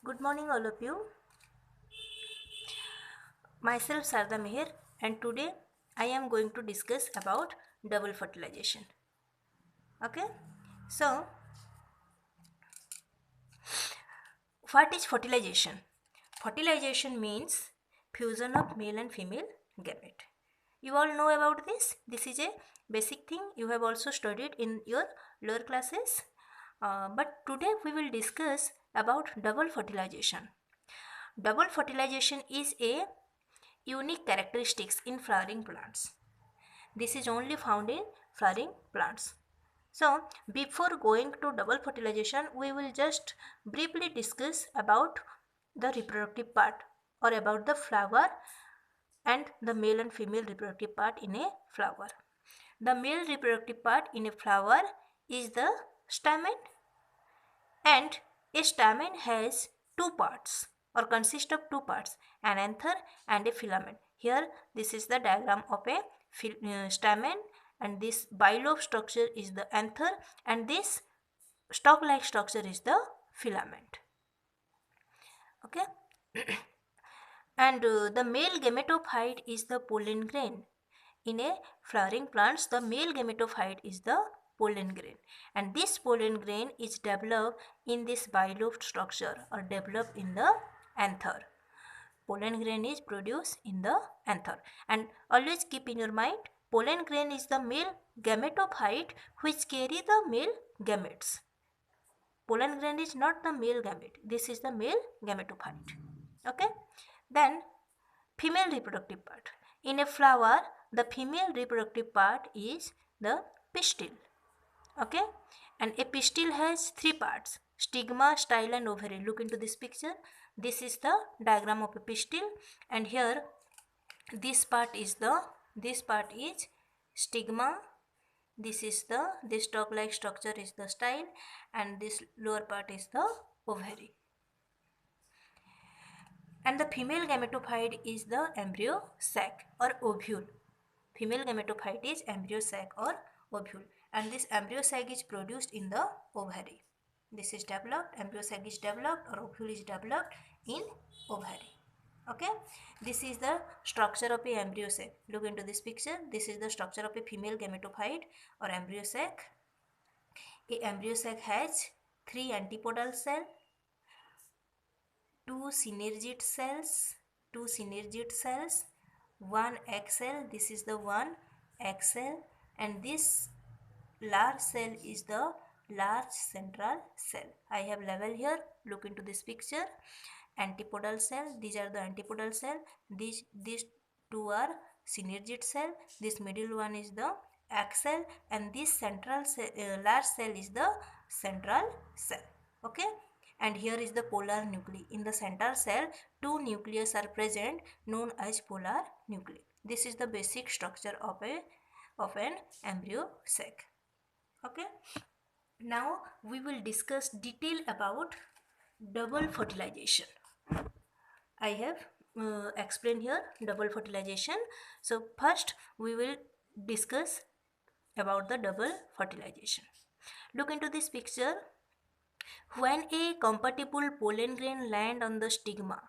Good morning, all of you. Myself Sarda Meher, and today I am going to discuss about double fertilization. Okay, so what is fertilization? Fertilization means fusion of male and female gamete. You all know about this. This is a basic thing you have also studied in your lower classes. But today we will discuss about double fertilization. Double fertilization is a unique characteristics in flowering plants. This is only found in flowering plants. So, before going to double fertilization, we will just briefly discuss about the reproductive part or about the flower and the male and female reproductive part in a flower. The male reproductive part in a flower is the stamen, and a stamen has two parts or consist of two parts, an anther and a filament. Here this is the diagram of a stamen, and this bilobe structure is the anther and this stalk like structure is the filament. Okay. And the male gametophyte is the pollen grain. In a flowering plants, the male gametophyte is the pollen grain, and this pollen grain is developed in this bilobe structure or developed in the anther. Pollen grain is produced in the anther, and always keep in your mind, pollen grain is the male gametophyte which carry the male gametes. Pollen grain is not the male gamete. This is the male gametophyte. Okay. Then female reproductive part. In a flower, the female reproductive part is the pistil. Okay. And a pistil has three parts: stigma, style and ovary. Look into this picture. This is the diagram of a pistil, and here this part is stigma. This stalk like structure is the style, and this lower part is the ovary. And the female gametophyte is the embryo sac or ovule. Female gametophyte is embryo sac or ovule, and this embryo sac is produced in the ovary. This is developed, embryo sac is developed or ovule is developed in ovary. Okay, this is the structure of a embryo sac. Look into this picture. This is the structure of a female gametophyte or embryo sac. A embryo sac has three antipodal cells, two synergid cells, one egg cell. This is the one egg cell, and this large cell is the large central cell. I have label here. Look into this picture. Antipodal cell. These are the antipodal cell. These two are synergid cell. This middle one is the egg cell, and this central cell, large cell is the central cell. Okay. And here is the polar nuclei. In the central cell, two nucleus are present known as polar nuclei. This is the basic structure of an embryo sac. Okay. Now we will discuss detail about double fertilization. I have explained here double fertilization. So first we will discuss about the double fertilization. Look into this picture. When a compatible pollen grain land on the stigma,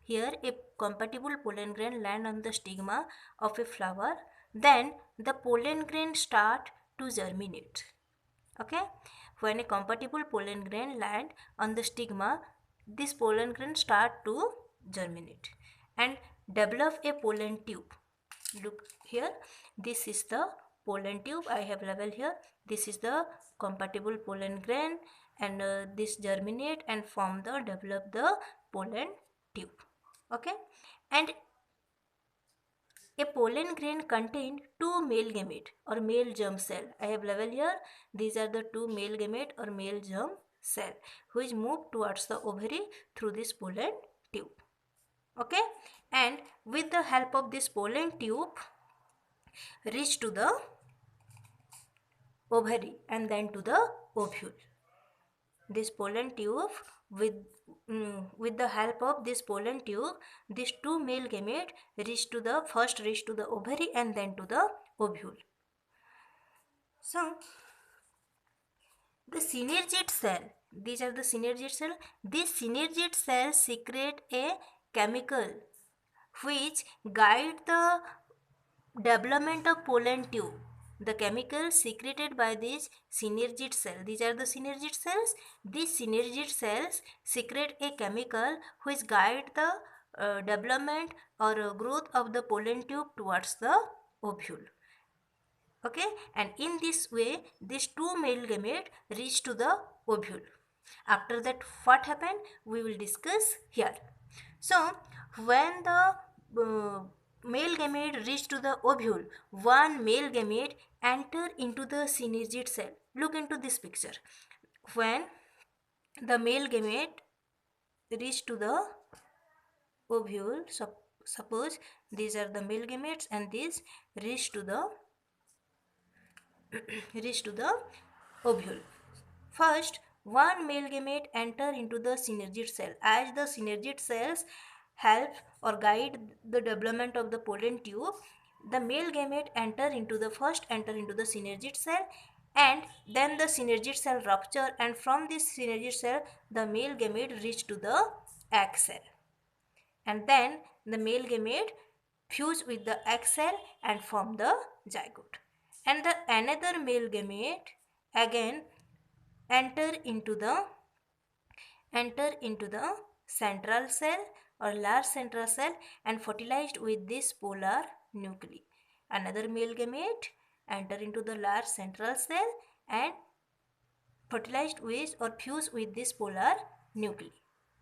here a compatible pollen grain land on the stigma of a flower, then the pollen grain start to germinate. Okay, when a compatible pollen grain land on the stigma, this pollen grain start to germinate and develop a pollen tube. Look here, this is the pollen tube. I have labeled here. This is the compatible pollen grain, and this germinate and develop the pollen tube. Okay, and a pollen grain contain two male gamete or male germ cell. I have labeled here. These are the two male gamete or male germ cell which move towards the ovary through this pollen tube. Okay, and with the help of this pollen tube reach to the ovary and then to the ovule. This pollen tube with the help of this pollen tube, these two male gamete reach to the ovary and then to the ovule. So the synergid cell These are the synergid cell. These synergid cells secrete a chemical which guide the development of pollen tube. The chemicals secreted by these synergid cells, these are the synergid cells. These synergid cells secrete a chemical which guide the development or growth of the pollen tube towards the ovule. Okay, and in this way these two male gamete reach to the ovule. After that, what happened we will discuss here. So when the male gamete reach to the ovule, one male gamete enter into the synergid cell. Look into this picture. When the male gamete reach to the ovule, suppose these are the male gametes and these reach to the ovule. First, one male gamete enter into the synergid cell. As the synergid cells help or guide the development of the pollen tube, the male gamete enter into the synergid cell, and then the synergid cell rupture, and from this synergid cell the male gamete reach to the egg cell, and then the male gamete fuse with the egg cell and form the zygote, and the another male gamete again enter into the central cell or large central cell and fertilized with this polar nuclei. Another male gamete enter into the large central cell and fertilized with or fused with this polar nuclei.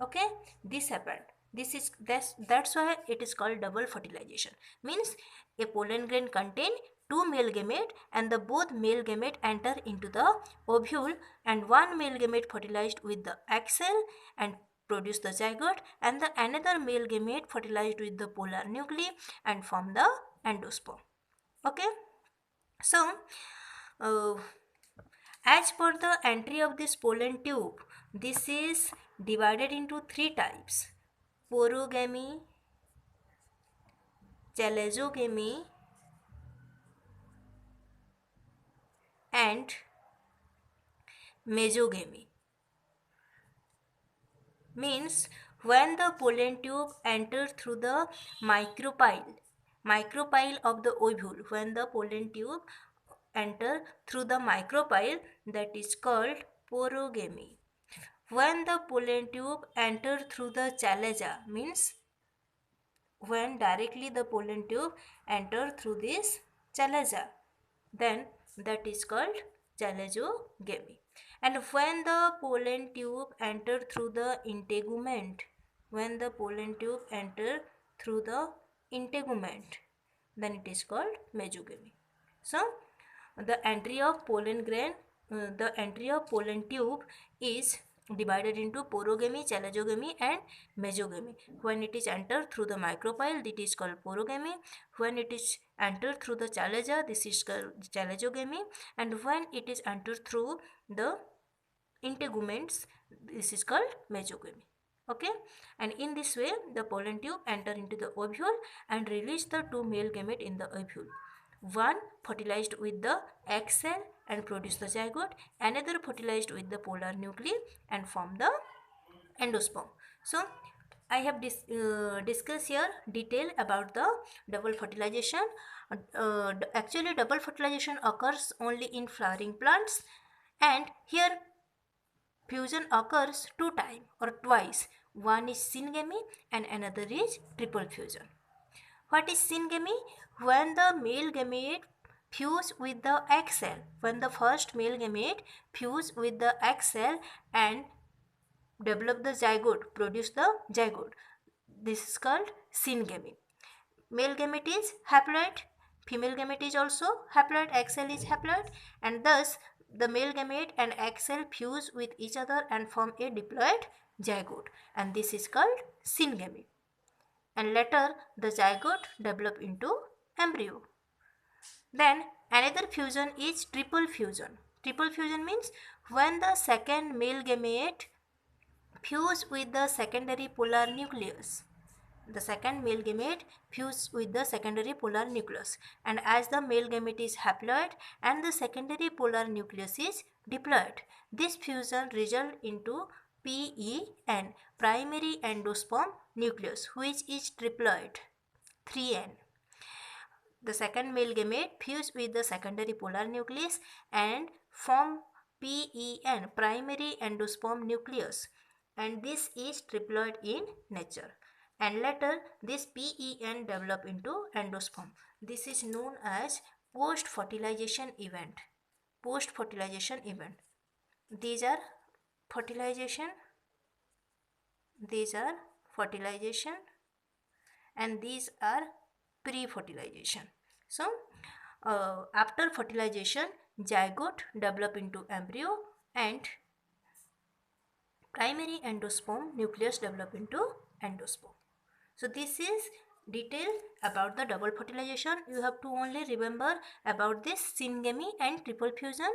Okay, this happened. That's why it is called double fertilization. Means a pollen grain contain two male gamete and the both male gamete enter into the ovule, and one male gamete fertilized with the egg cell and produce the zygote, and the another male gamete fertilized with the polar nuclei and form the endosperm. Okay, so as per the entry of this pollen tube, this is divided into three types: porogamy, chalezogamy, and mesogamy. Means when the pollen tube enters through the micropyle of the ovule, when the pollen tube enter through the micropyle, that is called porogamy. When the pollen tube enter through the chalaza, means when directly the pollen tube enter through this chalaza, then that is called chalezogamy. And when the pollen tube enter through the integument, when the pollen tube enter through the integument, then it is called mesogamy. So the entry of pollen tube is divided into porogamy, chalezogamy, and mesogamy. When it is entered through the micropyle, it is called porogamy. When it is entered through the chalaza, this is called chalezogamy, and when it is entered through the integuments, this is called mesogamy. Okay, and in this way the pollen tube enter into the ovule and release the two male gamete in the ovule. One fertilized with the egg cell and produce the zygote, another fertilized with the polar nuclei and form the endosperm. So I have discussed here detail about the double fertilization. Actually double fertilization occurs only in flowering plants, and here fusion occurs two times or twice. One is syngamy and another is triple fusion. What is syngamy? When the male gamete fuse with the egg cell. When the first male gamete fuse with the egg cell and develop the zygote, produce the zygote. This is called syngamy. Male gamete is haploid, female gamete is also haploid, egg cell is haploid, and thus the male gamete and egg cell fuse with each other and form a diploid zygote, and this is called syngamy. And later the zygote develop into embryo. Then another fusion is triple fusion. Triple fusion means when the second male gamete fuse with the secondary polar nucleus. The second male gamete fuse with the secondary polar nucleus, and as the male gamete is haploid and the secondary polar nucleus is diploid, This fusion result into PEN, primary endosperm nucleus, which is triploid, 3N. The second male gamete fuse with the secondary polar nucleus and form PEN, primary endosperm nucleus, and this is triploid in nature. And later this PEN develop into endosperm. This is known as post-fertilization event. Post-fertilization event. These are fertilization, these are fertilization, and these are pre-fertilization. So after fertilization, zygote develop into embryo and primary endosperm nucleus develop into endosperm. So this is detail about the double fertilization. You have to only remember about this syngamy and triple fusion.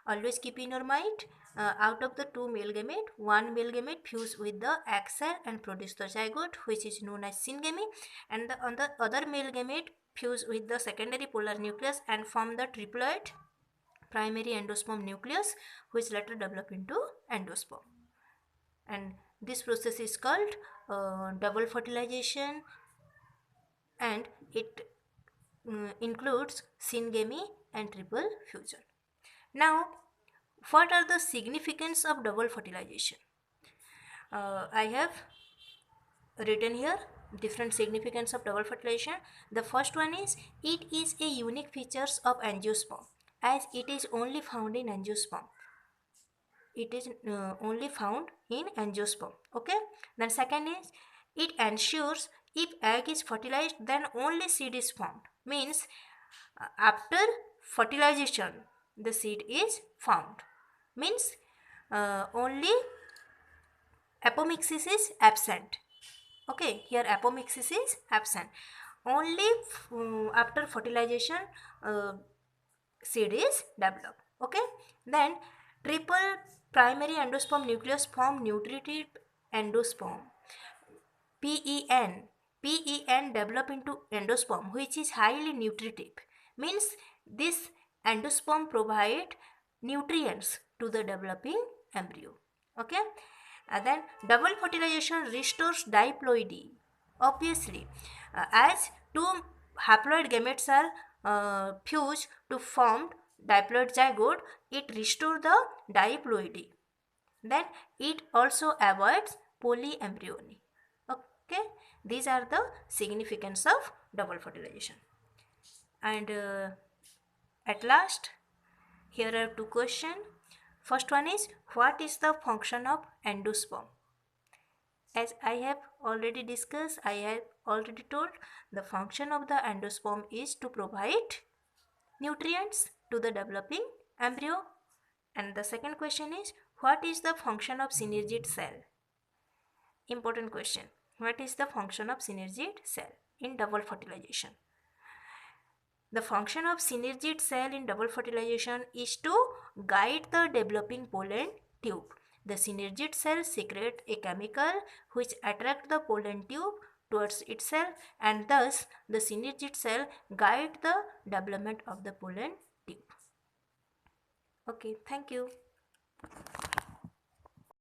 Always keep in your mind, out of the two male gamete, one male gamete fuse with the egg cell and produce the zygote, which is known as syngamy, and the other male gamete fuse with the secondary polar nucleus and form the triploid primary endosperm nucleus, which later develop into endosperm. And this process is called double fertilization, and it includes syngamy and triple fusion. Now, what are the significance of double fertilization? I have written here different significance of double fertilization. The first one is it is a unique features of angiosperm, as it is only found in angiosperm. It is only found in angiosperm. Okay. Then second is it ensures if egg is fertilized, then only seed is formed. Means after fertilization the seed is formed. Means only apomixis is absent. Okay, here apomixis is absent. Only after fertilization seed is developed. Okay. Then triple primary endosperm nucleus form nutritive endosperm. PEN develop into endosperm, which is highly nutritive. Means this endosperm provide nutrients to the developing embryo. Okay. And then double fertilization restores diploidy. Obviously, as two haploid gametes are fused to form diploid zygote, it restores the diploidy. Then it also avoids polyembryony. Okay, these are the significance of double fertilization. And at last, here are two questions. First one is, what is the function of endosperm? As I have already discussed, I have already told, the function of the endosperm is to provide nutrients to the developing embryo. And the second question is, what is the function of synergid cell? Important question. What is the function of synergid cell in double fertilization? The function of synergid cell in double fertilization is to guide the developing pollen tube. The synergid cell secrete a chemical which attract the pollen tube towards itself, and thus the synergid cell guide the development of the pollen tube. Okay, thank you.